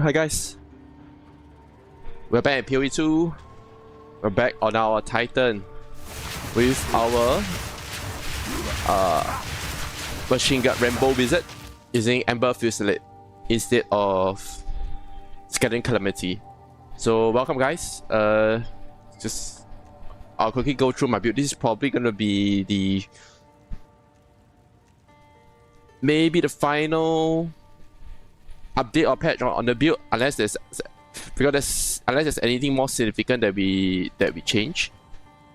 Hi guys, we're back at PoE 2. We're back on our Titan with our machine gun Rambo wizard using Ember fusillade instead of scattering calamity. So welcome guys. I'll quickly go through my build. This is probably gonna be maybe the final update or patch on the build, unless there's anything more significant that we change.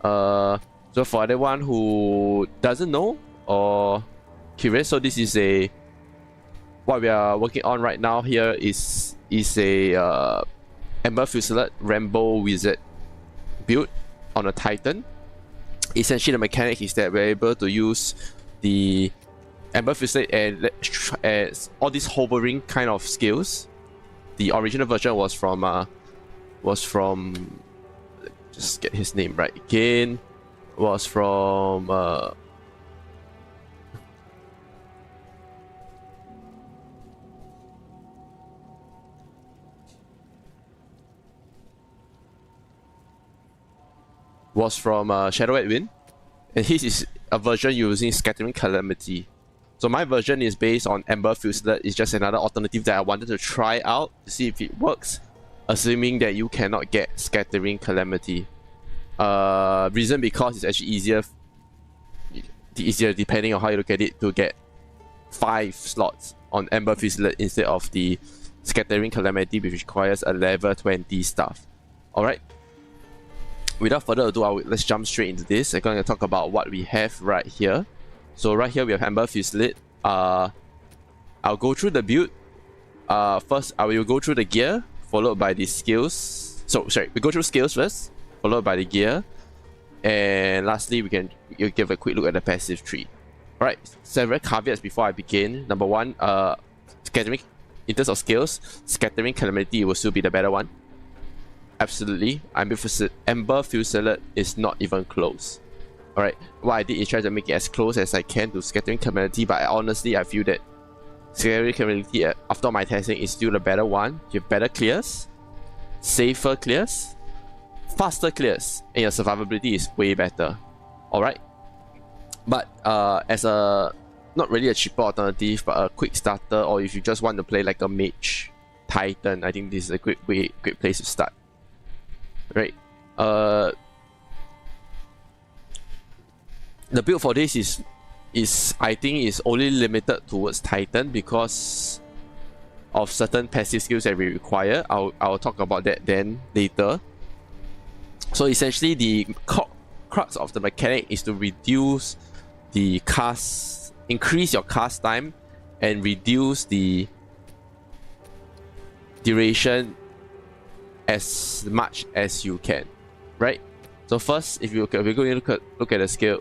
So for anyone who doesn't know or curious, so this is what we are working on right now. Here is a Ember fusillade Rambo wizard build on a Titan. Essentially, the mechanic is that we're able to use the Ember fusillade and all these hovering kind of skills. The original version was from just get his name right again. Was from Shadow Edwin, and his is a version using scattering calamity. So my version is based on Ember fusillade. It's just another alternative that I wanted to try out to see if it works, assuming that you cannot get scattering calamity. Reason because it's actually easier depending on how you look at it, to get 5 slots on Ember fusillade instead of the scattering calamity, which requires a level 20 stuff. Alright, without further ado, let's jump straight into this. I'm going to talk about what we have right here. So right here we have Ember fusillade. I'll go through the build. First I will go through the gear, followed by the skills. We go through skills first, followed by the gear, and lastly you'll give a quick look at the passive tree. Alright, several caveats before I begin. Number one, scattering, in terms of skills, scattering calamity will still be the better one. Absolutely. Ember fusillade is not even close. Alright, what I did is try to make it as close as I can to scattering calamity, but honestly I feel that scattering calamity after my testing is still the better one. You have better clears, safer clears, faster clears, and your survivability is way better. Alright, but as a not really a cheaper alternative, but a quick starter, or if you just want to play like a mage Titan, I think this is a great place to start. Right. The build for this is I think is only limited towards Titan because of certain passive skills that we require. I'll talk about that then later. So essentially the crux of the mechanic is to reduce the cast, increase your cast time, and reduce the duration as much as you can, right? So first, if we're going to look at the scale,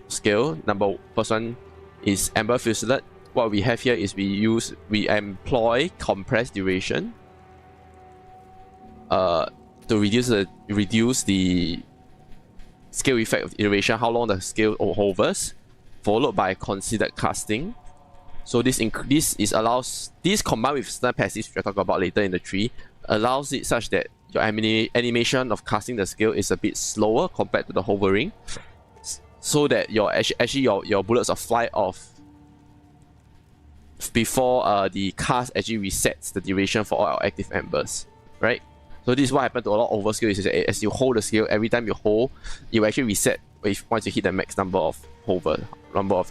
first one is Ember fusillade. What we have here is we employ compressed duration to reduce the scale effect of iteration, how long the scale hovers, followed by considered casting. So this combined with certain passives, which I'll talk about later in the tree, allows it such that your animation of casting the skill is a bit slower compared to the hovering, so that your bullets will fly off before the cast actually resets the duration for all our active embers, right? So this is what happened to a lot of overskill, is that as you hold the skill, every time you hold, you actually reset once you hit the max number of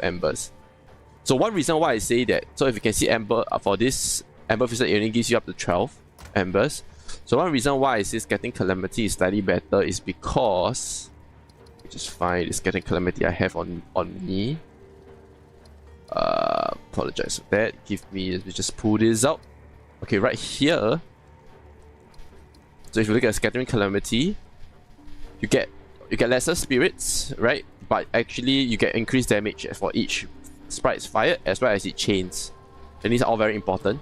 embers. So one reason why I say that, so if you can see Ember, for this Ember fusillade, it only gives you up to 12 embers. So one reason why I say scattering calamity is slightly better is because, just find the scattering calamity I have on me. Apologize for that. Let me just pull this out. Okay, right here. So if you look at scattering calamity, you get lesser spirits, right? But actually you get increased damage for each sprites fired, as well as it chains. And these are all very important.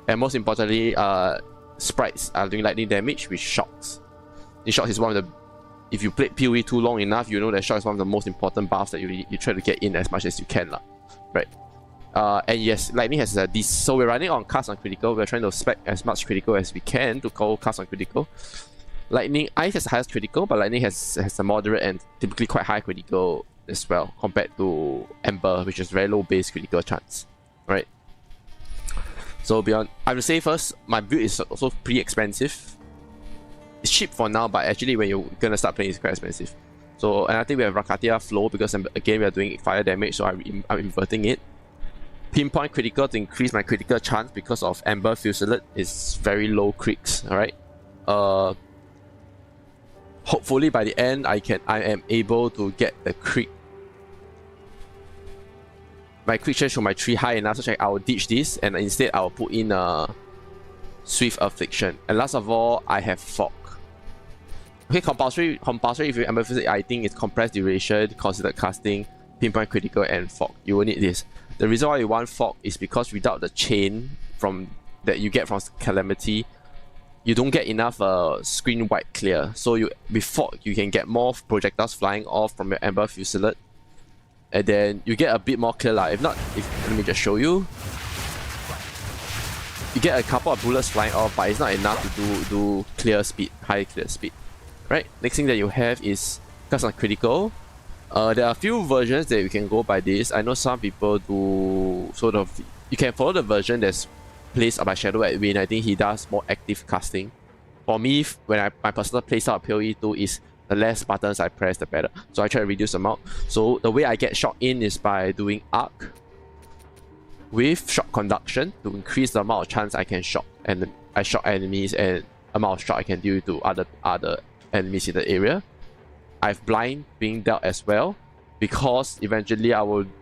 And most importantly, sprites are doing lightning damage with shocks. Shocks is one of the, if you played PoE too long enough, you know that shock is one of the most important buffs that you try to get in as much as you can, right? And yes, lightning has this. So we're running on cast on critical. We're trying to spec as much critical as we can to call cast on critical. Lightning, ice has the highest critical, but lightning has a moderate and typically quite high critical as well compared to Ember, which is very low base critical chance. Right. So beyond, I would say first, my build is also pretty expensive. It's cheap for now, but actually when you're gonna start playing, it's quite expensive. So, and I think we have Rakatia Flow because again we are doing fire damage, so I'm inverting it. Pinpoint critical to increase my critical chance because of Ember Fusillade is very low crits. Alright. Hopefully by the end I am able to get the crit. My crit chance from my tree high enough such that I will ditch this and instead I will put in a Swift Affliction. And last of all, I have Fog. Okay, compulsory if you Ember Fusillade, I think it's compressed duration, considered casting, pinpoint critical, and Fog. You will need this. The reason why you want Fog is because without the chain that you get from Calamity, you don't get enough screen wide clear. So with Fog, you can get more projectiles flying off from your Ember Fusillade, and then you get a bit more clear. If not, let me just show you. You get a couple of bullets flying off, but it's not enough to do high clear speed. Right. Next thing that you have is cast on critical. There are a few versions that you can go by this. I know some people do sort of. You can follow the version that's placed by Shadow Edwin. I think he does more active casting. For me, when my personal playstyle of PoE 2 is the less buttons I press, the better. So I try to reduce the amount. So the way I get shot in is by doing arc with shot conduction to increase the amount of chance I can shot, and I shot enemies and amount of shot I can deal to other enemies in the area. I have blind being dealt as well, because eventually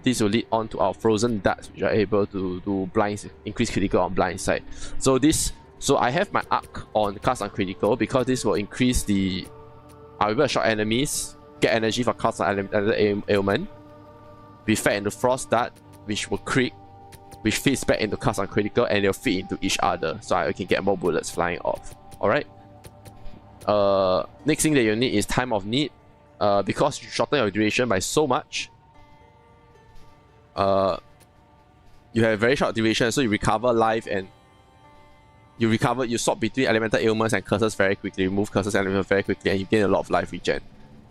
this will lead on to our frozen darts, which are able to do blinds, increase critical on blind side. So I have my arc on cast on critical because this will increase I'll be able to shot enemies, get energy for cast on ailment, be fed into frost dart, which will crit, which feeds back into cast on critical, and they'll feed into each other, so I can get more bullets flying off. Alright. Next thing that you need is time of need. Because you shorten your duration by so much, you have very short duration, so you recover life and you swap between elemental ailments and curses very quickly, remove curses and ailments very quickly, and you gain a lot of life regen.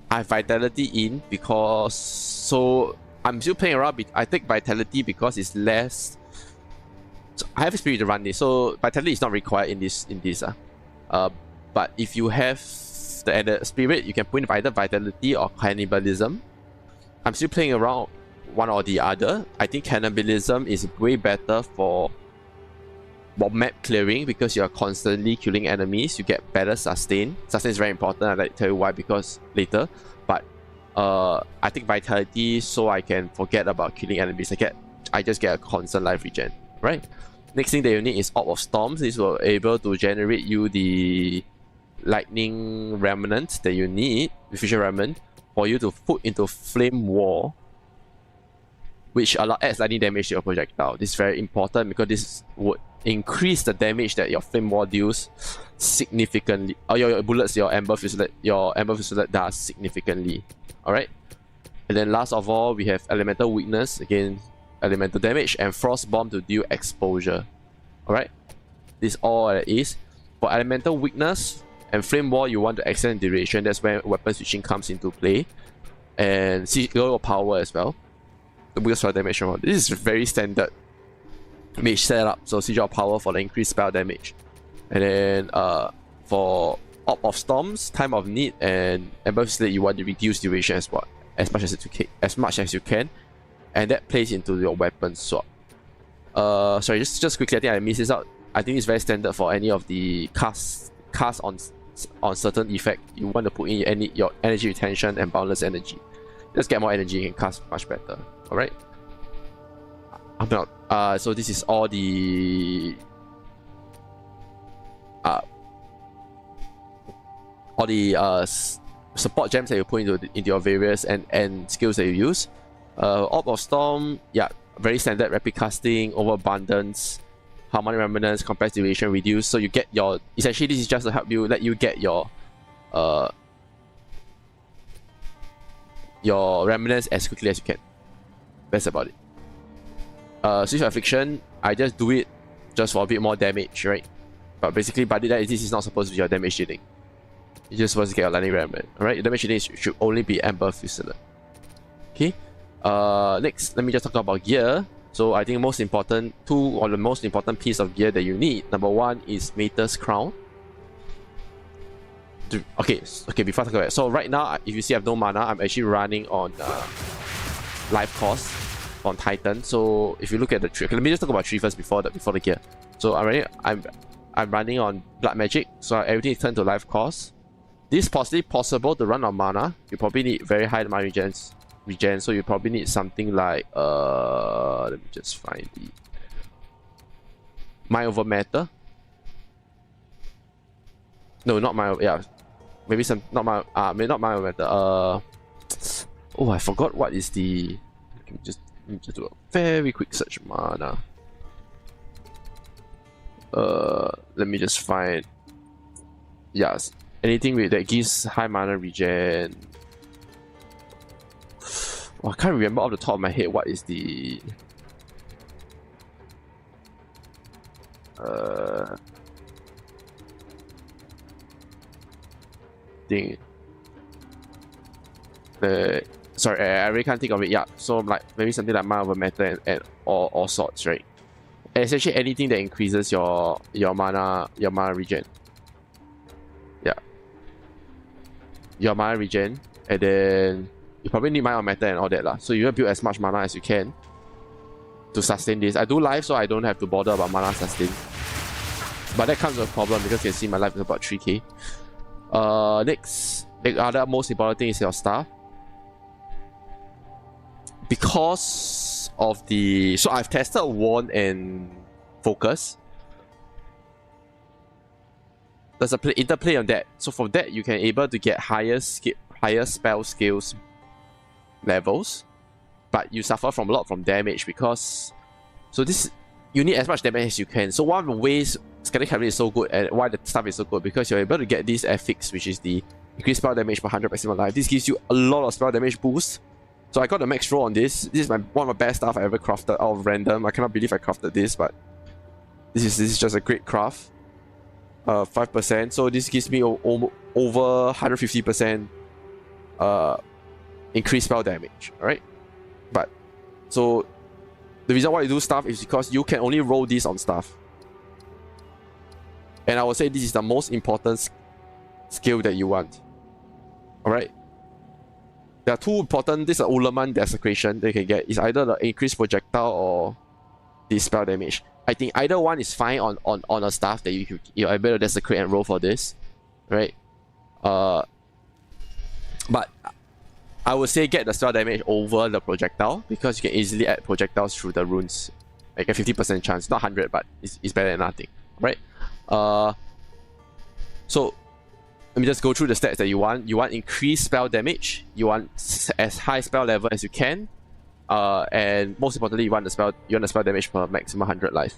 I have vitality in because, so I'm still playing around. I take vitality because it's less. So I have spirit to run this, so vitality is not required in this. But if you have the spirit, you can put in either vitality or cannibalism. I'm still playing around one or the other. I think cannibalism is way better for map clearing because you are constantly killing enemies. You get better sustain. Sustain is very important. I'd like to tell you why because later. But I think vitality, so I can forget about killing enemies. I just get a constant life regen. Right. Next thing that you need is Orb of Storms. This will be able to generate you the lightning remnant that you need, Fusion Remnant, for you to put into Flame Wall, which adds lightning damage to your projectile. This is very important because this would increase the damage that your Flame Wall deals significantly, or your bullets, your Ember Fusillade does significantly. Alright. And then last of all, we have Elemental Weakness, again elemental damage, and Frost Bomb to deal exposure. Alright. This is all it is. For Elemental Weakness and Flame Wall, you want to extend duration. That's when weapon switching comes into play. And Sigil Power as well. The biggest spell damage. This is very standard mage setup. So Sigil Power for the increased spell damage. And then for Orb of Storms, Time of Need, and Ember Fusillade, you want to reduce duration as much as you can. And that plays into your weapon swap. Sorry, just quickly, I think I missed this out. I think it's very standard for any of the cast on certain effect. You want to put in your energy retention and boundless energy. Just get more energy, you can cast much better. Alright. So this is all the support gems that you put into your various and skills that you use. Orb of Storm, yeah, very standard rapid casting, overabundance, harmonic remnants, compressed duration reduced. So you get essentially this is just to help you, let you get your remnants as quickly as you can. That's about it. Switch of Affliction, I just do it just for a bit more damage, right? But basically, by that, this is not supposed to be your damage dealing. You're just supposed to get your lightning remnant. Alright, your damage dealing should only be Ember fusillade. Okay. Next, let me just talk about gear. So I think the most important piece of gear that you need. Number one is Mater's Crown. Okay, before I talk about it. So right now, if you see I have no mana, I'm actually running on life cost on Titan. So if you look at the tree, okay, let me just talk about tree first before the gear. So I'm running on blood magic, so everything is turned to life cost. This is possible to run on mana. You probably need very high mana regen, so you probably need something like let me just find the Mind over Matter. No, not Mind over, yeah. Maybe some not Mind over Matter. Oh, I forgot what is the. Let me just do a very quick search mana. Let me just find. Yes, anything that gives high mana regen. Oh, I can't remember off the top of my head what is the. Thing. Sorry, I really can't think of it. Yeah, so like maybe something like Mind over Matter and all sorts, right? And essentially anything that increases your mana regen. Yeah. Your mana regen, and then you probably need Mind over Matter and all that lah. So you will build as much mana as you can to sustain this. I do life, so I don't have to bother about mana sustain. But that comes with a problem because you can see my life is about 3k. Next, the other most important thing is your staff. Because of the... So I've tested Warn and Focus. There's an interplay on that. So from that, you can able to get higher spell skills levels. But you suffer from a lot from damage because... So this... You need as much damage as you can. So one of the ways Scaling Cavalry is so good and why the stuff is so good, because you're able to get this affix, which is the increased spell damage per 100 maximum life. This gives you a lot of spell damage boost. So I got the max roll on this. This is one of my best stuff I ever crafted out of random. I cannot believe I crafted this, but this is just a great craft. 5%. So this gives me over 150% increased spell damage. Alright? But so the reason why you do stuff is because you can only roll this on stuff. And I would say this is the most important skill that you want. Alright? There are two important, this is an Ullman Desecration that you can get. It's either the increased projectile or the spell damage. I think either one is fine on a staff that you're able to desecrate and roll for this. Right? But I would say get the spell damage over the projectile, because you can easily add projectiles through the runes. Like a 50% chance, not 100, but it's better than nothing. Right? So let me just go through the stats that you want. You want increased spell damage. You want as high spell level as you can. And most importantly, you want the spell damage per maximum 100 life.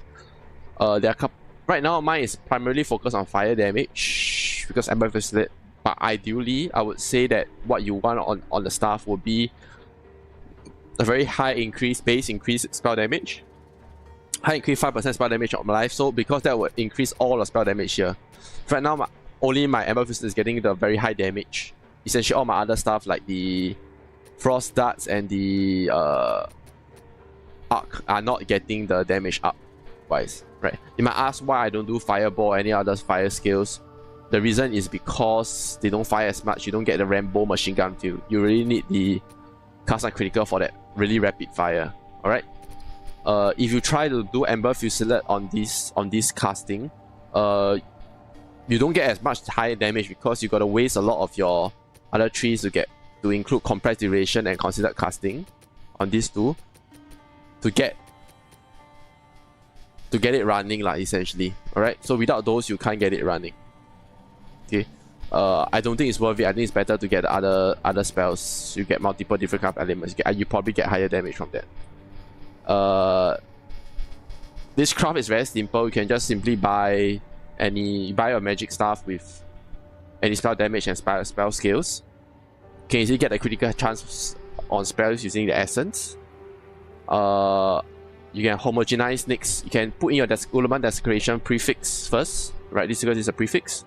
Right now, mine is primarily focused on fire damage because Ember fusillade. But ideally, I would say that what you want on the staff would be a very high base increase spell damage. High increase 5% spell damage on life. So because that would increase all the spell damage here. Right now, only my Ember fusillade is getting the very high damage. Essentially, all my other stuff like the Frost Darts and the Arc are not getting the damage up wise. Right? You might ask why I don't do Fireball or any other fire skills. The reason is because they don't fire as much. You don't get the Rambo machine gun feel. You really need the cast and critical for that really rapid fire. Alright? If you try to do Ember fusillade on this casting, you don't get as much high damage because you gotta waste a lot of your other trees to include compressed duration and considered casting on these two to get it running lah, essentially. Alright? So without those you can't get it running. Okay. I don't think it's worth it. I think it's better to get other spells. You get multiple different kind of elements. You probably get higher damage from that. This craft is very simple. You can just simply buy a magic staff with any spell damage and spell skills. You can easily get a critical chance on spells using the essence. You can homogenize next. You can put in your Uluman desecration prefix first, right? This because it's a prefix,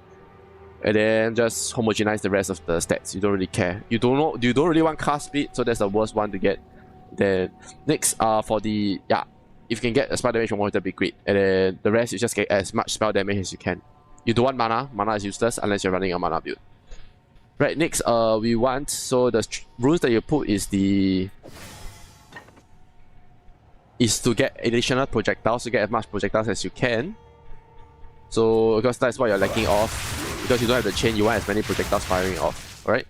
and then just homogenize the rest of the stats. You don't really care. You don't really want cast speed, so that's the worst one to get. Then next, for the if you can get a spell damage from one, that'd be great. And then the rest, you just get as much spell damage as you can. You don't want mana. Mana is useless unless you're running a mana build. Right, next, we want, so the runes that you put is to get additional projectiles, to get as much projectiles as you can. So, because that's what you're lacking off. Because you don't have the chain, you want as many projectiles firing off. Alright?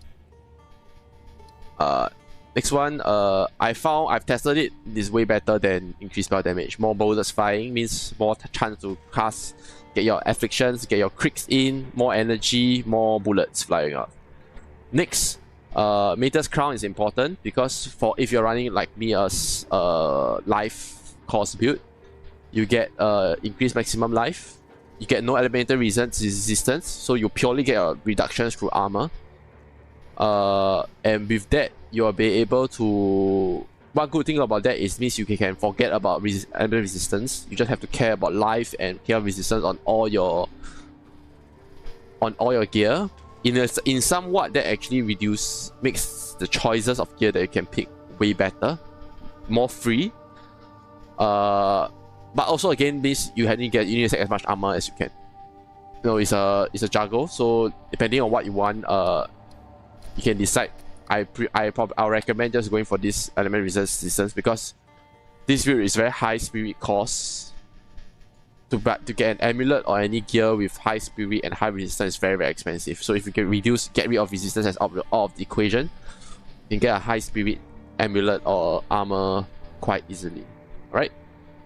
Next one, I've tested it. It's way better than increased spell damage. More bullets firing means more chance to cast, get your afflictions, get your crits in, more energy, more bullets flying out. Next, Mater's Crown is important because if you're running like me as life cost build, you get increased maximum life. You get no elemental resistance, so you purely get a reduction through armor. And with that, you'll be able to. One good thing about that is means you can forget about elemental resistance. You just have to care about life and chaos resistance on all your gear. In somewhat that actually makes the choices of gear that you can pick way better, more free. But also again means you need to set as much armor as you can. You know, it's a juggle. So depending on what you want, you can decide. I'll recommend just going for this element resistance because this build is very high spirit cost. To get an amulet or any gear with high spirit and high resistance is very, very expensive. So if you can get rid of resistance as out of the equation, you can get a high spirit amulet or armor quite easily. Alright.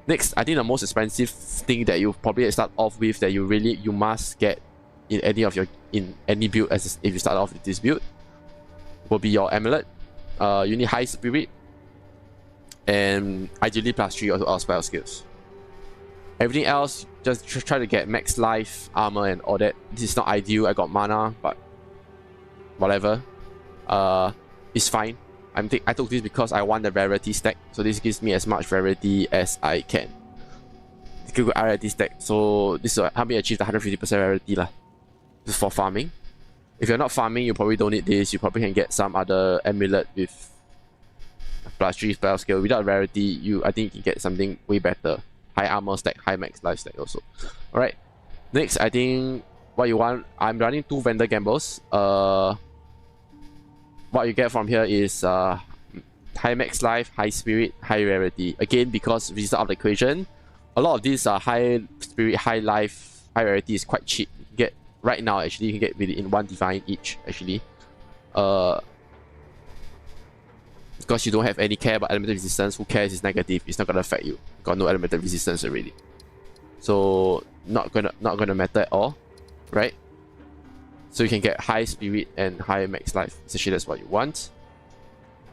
Next, I think the most expensive thing that you probably start off with that you must get in any build if you start off with this build will be your amulet. You need high spirit and ideally +3 or spell skills. Everything else, just try to get max life, armor, and all that. This is not ideal. I got mana, but whatever. It's fine. I took this because I want the rarity stack, so this gives me as much rarity as I can. It's a good rarity stack, so this will help me achieve the 150% rarity lah. This is for farming. If you're not farming, you probably don't need this. You probably can get some other amulet with +3 spell skill. Without rarity, I think you can get something way better. High armor stack, high max life stack also. Alright. Next, I think what you want, I'm running 2 vendor gambles. What you get from here is high max life, high spirit, high rarity. Again, because result of the equation, a lot of these are high spirit, high life, high rarity is quite cheap. You can get right now actually you can get within 1 divine each actually. Because you don't have any care about elemental resistance. Who cares? It's negative. It's not gonna affect you. Got no elemental resistance already. So not gonna matter at all, right? So you can get high spirit and high max life. Essentially, that's what you want.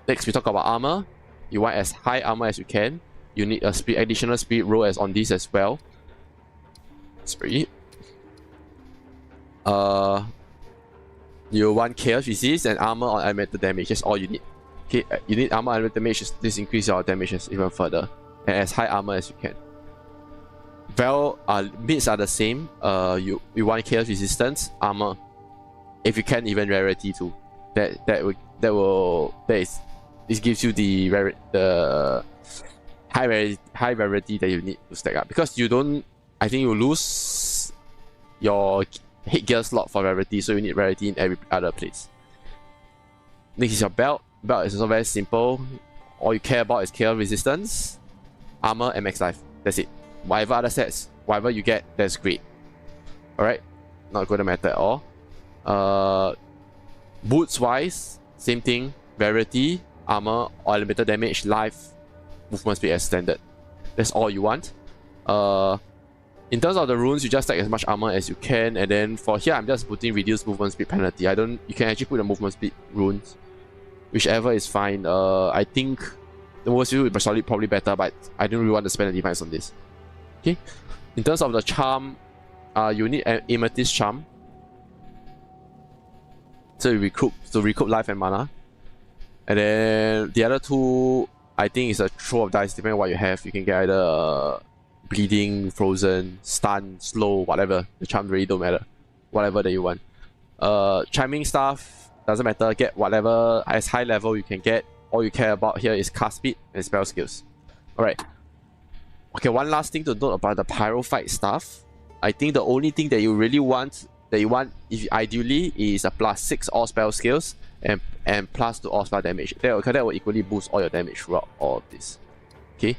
Next, we talk about armor. You want as high armor as you can. You need a additional spirit roll as on this as well. Spirit. You want chaos resist and armor on elemental damage. That's all you need. Okay, you need armor and damage. This increase your damages even further, and as high armor as you can. Well, mids are the same. You want chaos resistance, armor. If you can, even rarity too. This gives you the high rarity that you need to stack up, because you don't. I think you lose your hit gear slot for rarity, so you need rarity in every other place. Next is your belt. Belt is also very simple. All you care about is chaos resistance, armor, and max life. That's it. Whatever other sets, whatever you get, that's great. Alright, not gonna matter at all. Boots wise, same thing. Rarity, armor, or elemental damage, life, movement speed as standard. That's all you want. In terms of the runes, you just stack as much armor as you can, and then for here, I'm just putting reduced movement speed penalty. You can actually put the movement speed runes. Whichever is fine. I think the most view is solid probably better, but I don't really want to spend the device on this. Okay. In terms of the charm, you need an amethyst charm. So you recoup life and mana. And then the other two, I think it's a throw of dice, depending on what you have. You can get either bleeding, frozen, stun, slow, whatever. The charm really don't matter. Whatever that you want. Chiming stuff, doesn't matter. Get whatever as high level you can get. All you care about here is cast speed and spell skills. Alright. Okay, one last thing to note about the pyrophyte stuff. I think the only thing that you really want, if ideally, is a +6 all spell skills and +2 all spell damage. That will equally boost all your damage throughout all of this. Okay.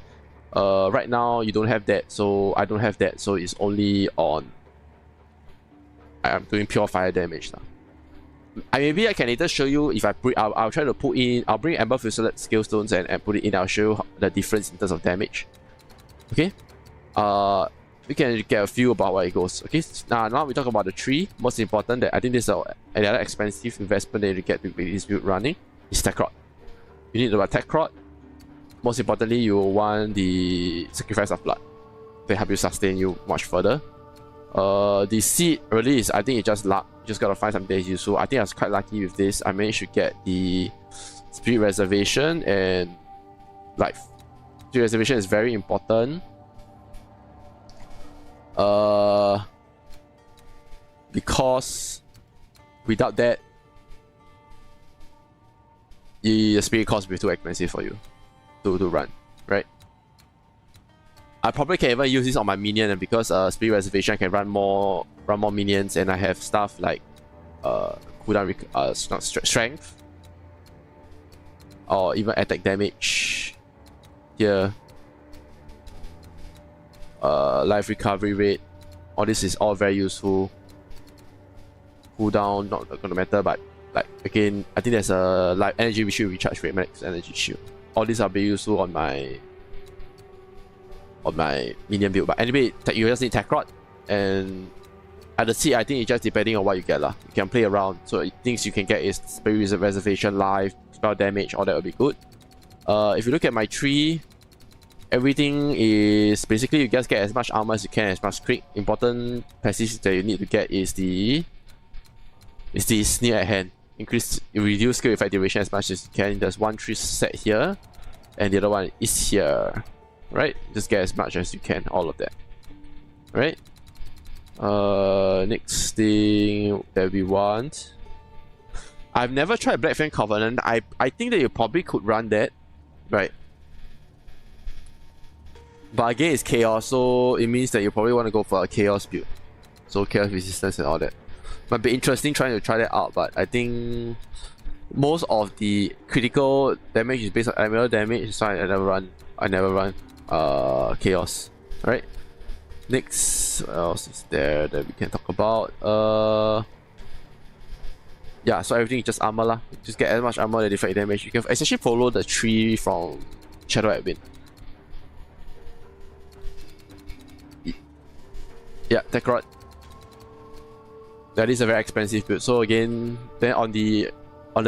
Right now you don't have that, so I don't have that, so it's only on. I'm doing pure fire damage now. Maybe I can later show you if I'll try to put in. I'll bring Ember fusillade skill stones and put it in. I'll show you the difference in terms of damage. Okay. We can get a feel about where it goes. Okay. Now we talk about the tree. Most important, that I think this is another expensive investment that you get to get this build running is tech rod. You need the tech rod. Most importantly, you want the sacrifice of blood to help you sustain you much further. The seed really is, I think it's just luck. You just gotta find something that is useful. I think I was quite lucky with this. I managed to get the spirit reservation and life. Spirit reservation is very important. Because without that, the spirit cost will be too expensive for you to run, right? I probably can even use this on my minion, and because spirit reservation I can run more minions, and I have stuff like cooldown strength or even attack damage here, life recovery rate. All this is all very useful. Cooldown not gonna matter, but like again, I think there's a life energy shield recharge rate, max energy shield. All these are very useful on my minion build. But anyway, you just need tech rod, and at the seed, I think it's just depending on what you get lah. You can play around. So things you can get is spirit reservation, life, spell damage, all that will be good. If you look at my tree, everything is basically you just get as much armor as you can, as much crit. Important passive that you need to get is the sneer at hand. Reduce skill effect duration as much as you can. There's one tree set here, and the other one is here. Right? Just get as much as you can, all of that. Right? Next thing that we want. I've never tried Black Flame Covenant. I think that you probably could run that. Right? But again, it's chaos, so it means that you probably want to go for a chaos build. So chaos resistance and all that. Might be interesting trying to try that out, but I think most of the critical damage is based on elemental damage, so I never run chaos. Alright. Next, what else is there that we can talk about? Yeah, so everything is just armor lah. Just get as much armor that deflect damage. You can essentially follow the tree from Shadow Edwin. Yeah, tech rod. That is a very expensive build. So again, then on the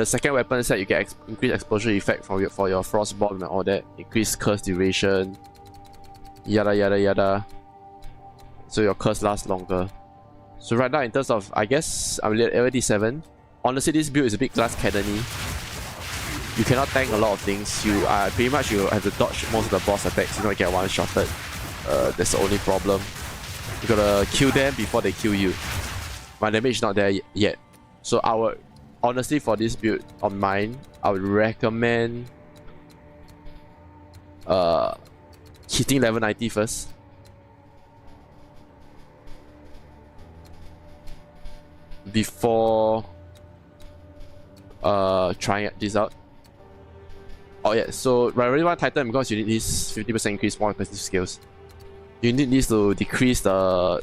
second weapon set, you get increased exposure effect for your frost bomb and all that. Increased curse duration. Yada yada yada. So your curse lasts longer. So right now, in terms of, I guess I'm level 7. Honestly, this build is a bit glass cannony. You cannot tank a lot of things. You pretty much you have to dodge most of the boss attacks. You don't get one shotted. That's the only problem. You gotta kill them before they kill you. My damage is not there yet. So honestly, for this build on mine, I would recommend hitting level 90 first. Before trying this out. Oh yeah, so I really want Titan because you need this 50% increase more aggressive skills. You need this to decrease the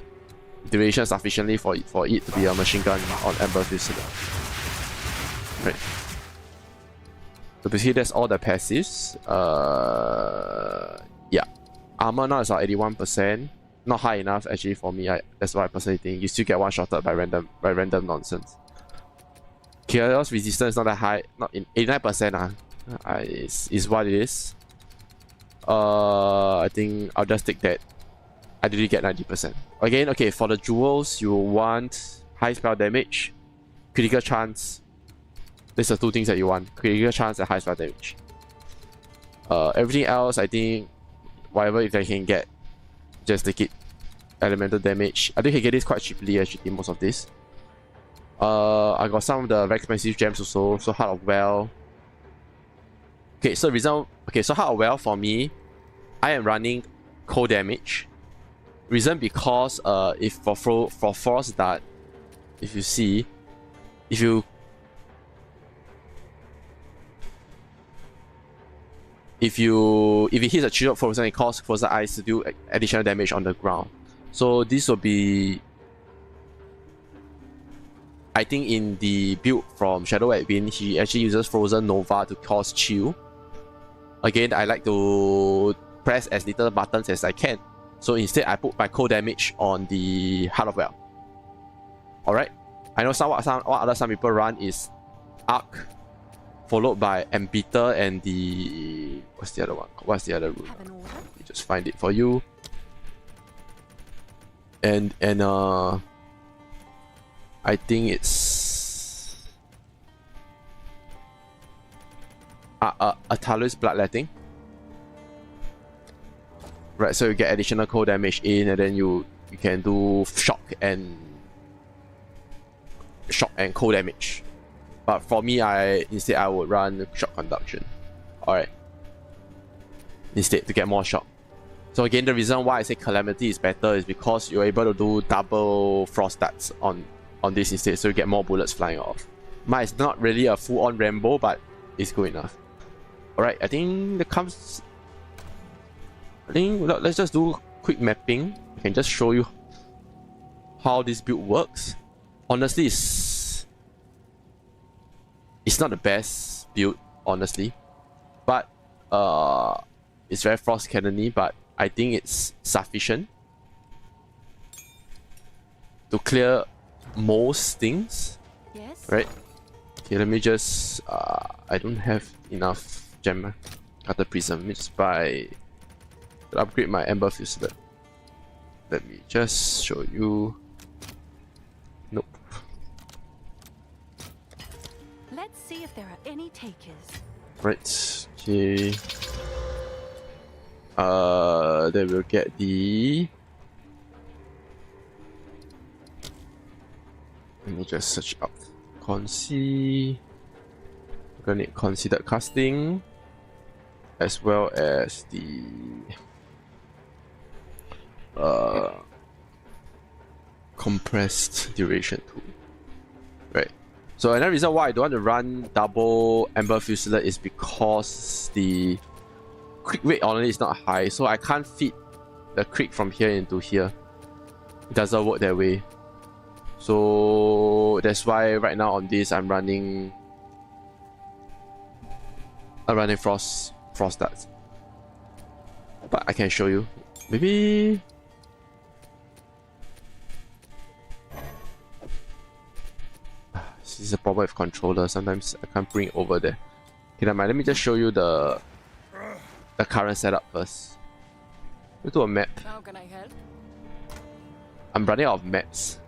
duration sufficiently for it to be a machine gun on Ember fusillade. Right. So basically that's all the passives. Yeah. Armor now is at 81%. Not high enough actually for me. That's what I personally think. You still get one shotted by random nonsense. Chaos resistance not that high. Not in 89%. Is what it is. I think I'll just take that. I did get 90%. Again, okay, for the jewels, you want high spell damage, critical chance. These are two things that you want. Critical chance and high spell damage. Everything else, I think, whatever if I can get, just take it. Elemental damage. I think I can get this quite cheaply actually, most of this. I got some of the very expensive gems also, so Heart of Well. Okay, so Heart of Well for me, I am running cold damage. Reason because if for Frost Dart, if you see, if it hits a trigger frozen, it causes frozen ice to do additional damage on the ground. So this will be, I think in the build from Shadow Edwin, he actually uses Frozen Nova to cause chill. Again, I like to press as little buttons as I can. So instead, I put my cold damage on the Heart of Well. Alright. I know some people run is Arc, followed by Embitter and the... What's the other one? What's the other rune? Let me just find it for you. And I think it's Atalu's Bloodletting. Right, so you get additional cold damage in, and then you can do shock and cold damage. But for me, instead I would run shock conduction. Alright. Instead to get more shock. So again, the reason why I say calamity is better is because you're able to do double frost stats on this instead, so you get more bullets flying off. Mine is not really a full-on Rambo, but it's good enough. Alright, I think let's just do quick mapping. I can just show you how this build works. Honestly, it's not the best build, honestly, but it's very frost cannony, but I think it's sufficient to clear most things. Yes. Right? Okay, let me just I don't have enough gem cutter prism. Let me just buy to upgrade my Ember fusillade. Let me just show you. Nope. Let's see if there are any takers. Right. Okay. Then we'll get the... Let me just search up Consi. We're gonna need considered casting, as well as the compressed duration tool. Right. So another reason why I don't want to run double Ember fusillade is because the crit rate only is not high, so I can't fit the crit from here into here. It doesn't work that way. So that's why right now on this I'm running frost darts. But I can show you. Maybe this is a problem with controller. Sometimes I can't bring it over there. Okay, never mind. Let me just show you the current setup first. Go to a map. How can I help? I'm running out of maps.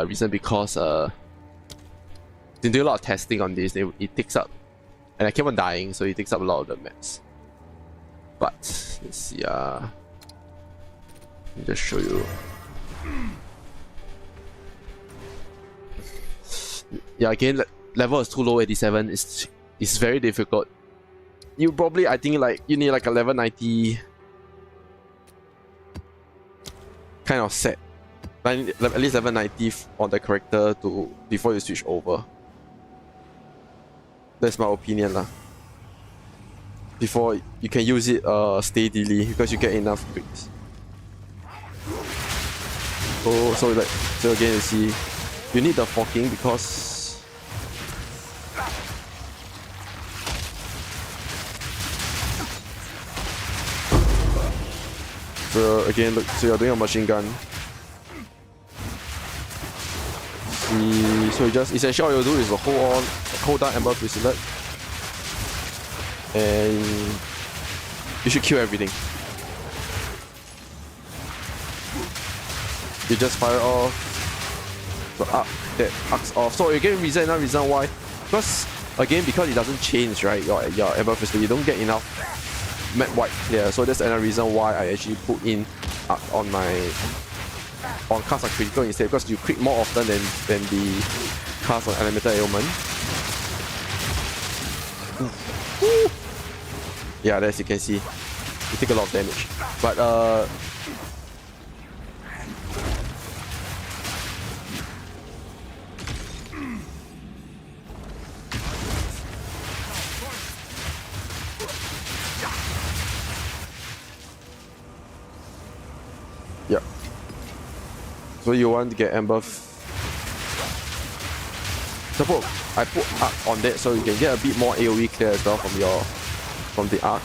Reason because they do a lot of testing on this. It takes up, and I keep on dying, so it takes up a lot of the maps. But let's see. Let me just show you. Yeah, again, level is too low. 87. It's very difficult. You probably, I think, like you need like a level 90 kind of set. At least level 90 on the character before you switch over. That's my opinion lah. Before you can use it steadily because you get enough crits. So again, you see, you need the forking because so again, look, so you're doing a machine gun. So you just essentially all you do is to hold down Ember fusillade, and you should kill everything. You just fire off the arc that arcs off. So again, another reason why, because it doesn't change, right? Your Ember fusillade, you don't get enough map wide clear. So that's another reason why I actually put in on cast on critical instead, because you crit more often than the cast on elemental ailment. Yeah, as you can see, you take a lot of damage. But yeah. So you want to get Ember. Suppose I put arc on that so you can get a bit more AoE clear as well from the arc.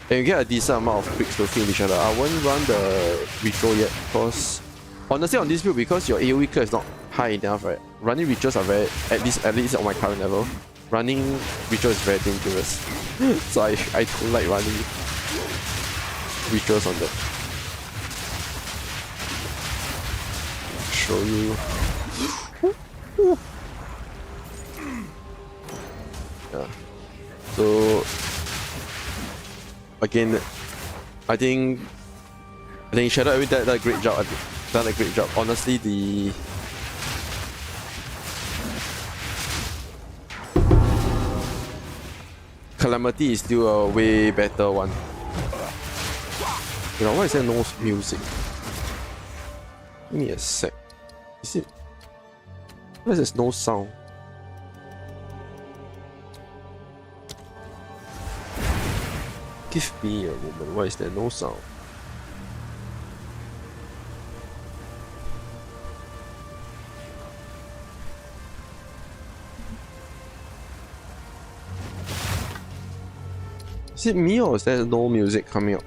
And you get a decent amount of crits to kill each other. I won't run the ritual yet because honestly on this build, because your AoE clear is not high enough, right? Running rituals are very, at least on my current level, running rituals is very dangerous. So I don't like running rituals on that. Show you. Yeah. So again, I think Shadow Edwin done a great job. Honestly, the Calamity is still a way better one. You know, why is there no music? Give me a sec. Is it? Why is there no sound? Give me a moment. Why is there no sound? Is it me or is there no music coming up?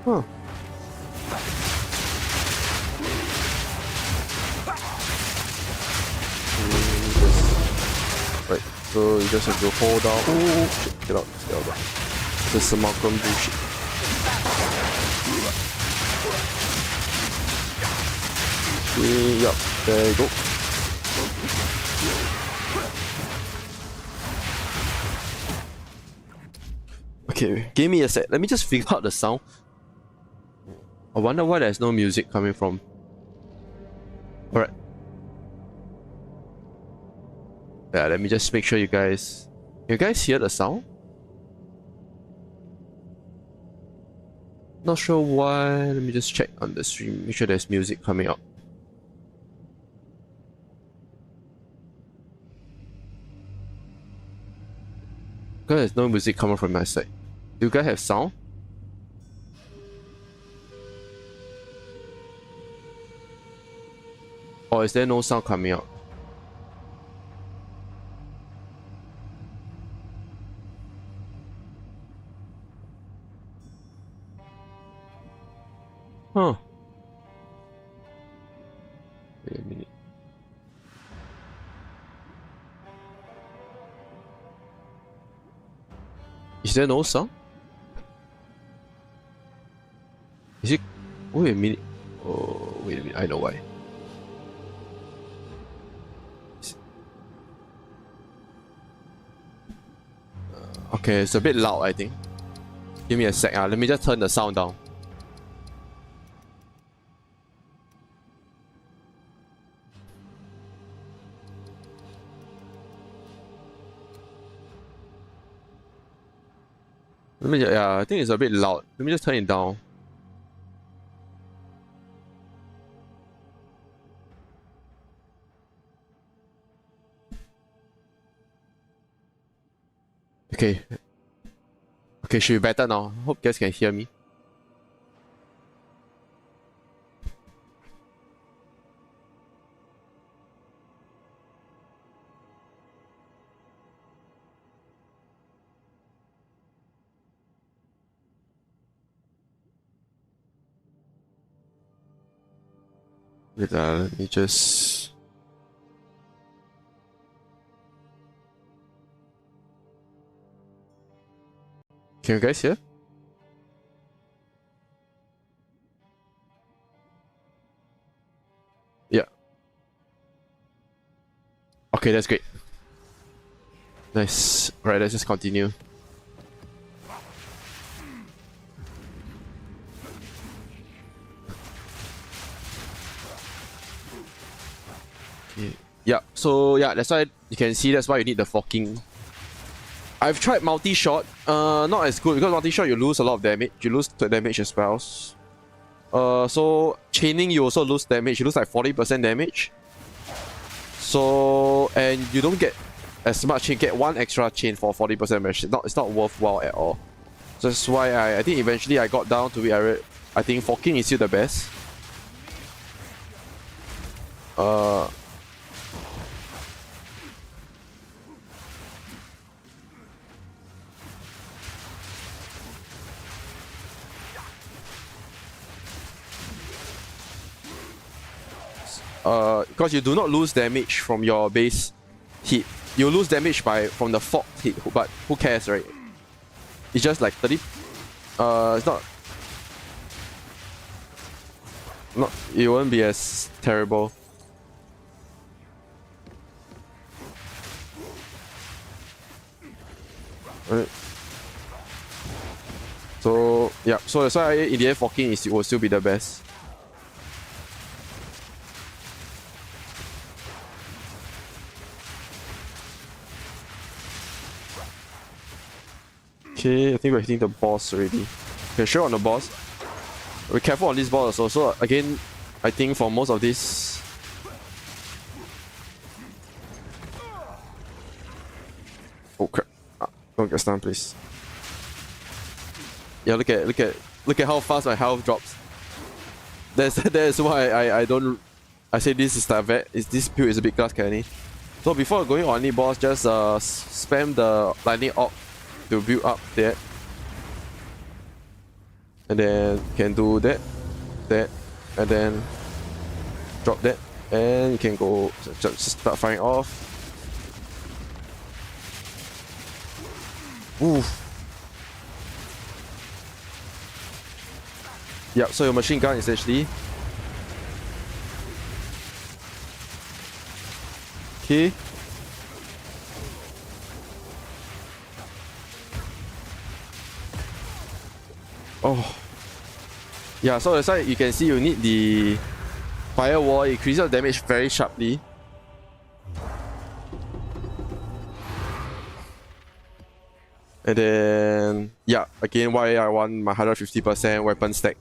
Huh. Right, so you just have to hold down. Oh shit, get out there. This is some Malcolm bullshit. Yup, there you go. Okay, give me a sec. Let me just figure out the sound. I wonder why there's no music coming from. Alright. Yeah, let me just make sure you guys hear the sound? Not sure why. Let me just check on the stream, make sure there's music coming up. Because there's no music coming from my side. Do you guys have sound? Or is there no sound coming out? Huh. Wait a minute. Is there no sound? Is it? Wait a minute. Oh, wait a minute. I know why. Okay, it's a bit loud, I think. Give me a sec. Let me just turn the sound down. Yeah, I think it's a bit loud. Let me just turn it down. Okay. Okay, should be better now. Hope you guys can hear me. Wait, let me just... Can you guys hear? Yeah. Okay, that's great. Nice. Alright, let's just continue. Okay. Yeah, so yeah, that's why you can see that's why you need the forking. I've tried multi-shot, not as good because multi-shot you lose a lot of damage. You lose the damage as well. So chaining you also lose damage. You lose like 40% damage. So and you don't get as much. You get one extra chain for 40% damage. It's not worthwhile at all. So that's why I think eventually I got down to it. I think forking is still the best. Because you do not lose damage from your base hit. You lose damage from the fork hit, but who cares, right? It's just like 30. It's not. It won't be as terrible. Right. So yeah, so that's why in the end forking will still be the best. Okay, I think we're hitting the boss already. Okay, sure on the boss. We're careful on this boss also. So again, I think for most of this. Oh crap! Don't get stunned, please. Yeah, look at how fast my health drops. That's why I don't. I say this is this build is a big class canny. So before going on any boss, just spam the lightning orb to build up that, and then can do that, and then drop that, and you can go just start firing off. Oof. Yeah, so your machine gun is actually okay. Oh, yeah. So that's why you can see you need the firewall. It increases the damage very sharply. And then yeah, again, why I want my 150% weapon stack.